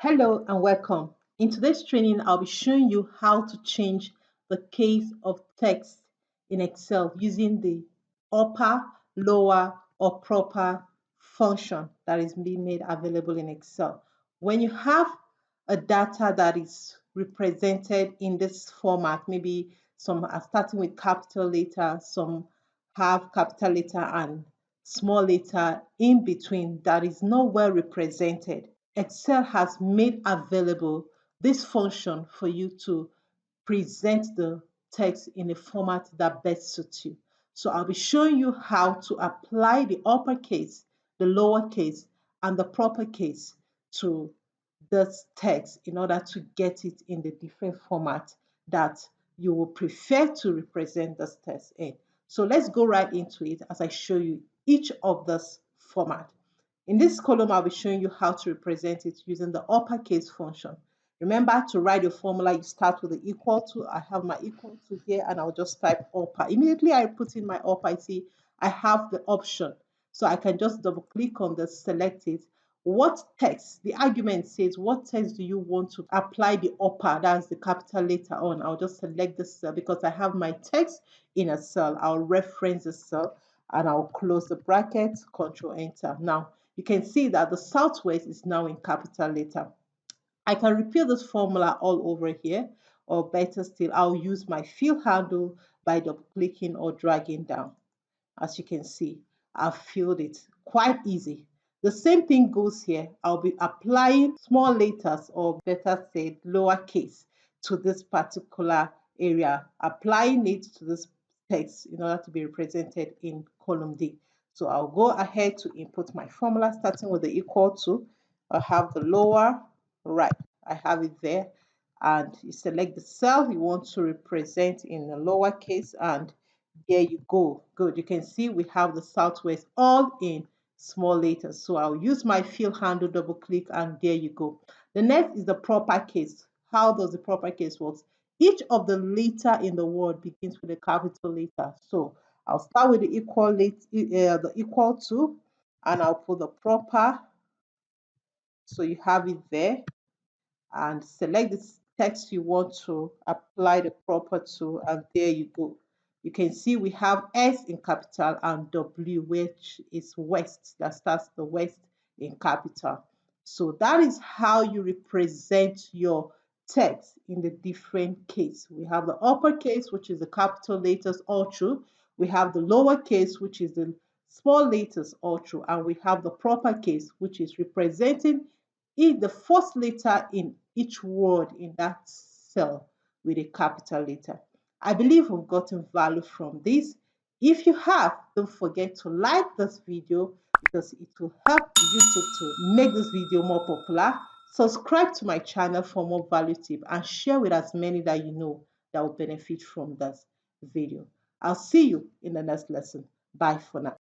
Hello and welcome. In today's training, I'll be showing you how to change the case of text in Excel using the upper, lower, or proper function that is being made available in Excel. When you have a data that is represented in this format, maybe some are starting with capital letter, some have capital letter and small letter in between that is not well represented. Excel has made available this function for you to present the text in a format that best suits you. So I'll be showing you how to apply the uppercase, the lowercase, and the proper case to this text in order to get it in the different format that you will prefer to represent this text in. So let's go right into it as I show you each of this format. In this column, I'll be showing you how to represent it using the uppercase function. Remember to write your formula, you start with the equal to. I have my equal to here and I'll just type upper. Immediately I put in my upper, I see I have the option. So I can just double click on the select it. What text, the argument says, what text do you want to apply the upper, that's the capital letter on. I'll just select the cell because I have my text in a cell. I'll reference the cell and I'll close the bracket, control enter. Now, you can see that the Southwest is now in capital letter. I can repeat this formula all over here, or better still, I'll use my fill handle by double clicking or dragging down. As you can see, I've filled it quite easy. The same thing goes here. I'll be applying small letters, or better said, lowercase, to this particular area, applying it to this text in order to be represented in column D. So I'll go ahead to input my formula starting with the equal to. I have the lower right. I have it there. And you select the cell you want to represent in the lowercase, and there you go. Good. You can see we have the Southwest all in small letters. So I'll use my fill handle, double click, and there you go. The next is the proper case. How does the proper case work? Each of the letter in the word begins with a capital letter. So I'll start with the equal to, and I'll put the proper. So you have it there, and select the text you want to apply the proper to, and there you go. You can see we have S in capital and W, which is West, that starts the West in capital. So that is how you represent your text in the different case. We have the uppercase, which is the capital letters all through. We have the lowercase, which is the small letters all through, and we have the proper case, which is representing the first letter in each word in that cell with a capital letter. I believe we've gotten value from this. If you have, don't forget to like this video because it will help YouTube to make this video more popular. Subscribe to my channel for more value tips and share with as many that you know that will benefit from this video. I'll see you in the next lesson. Bye for now.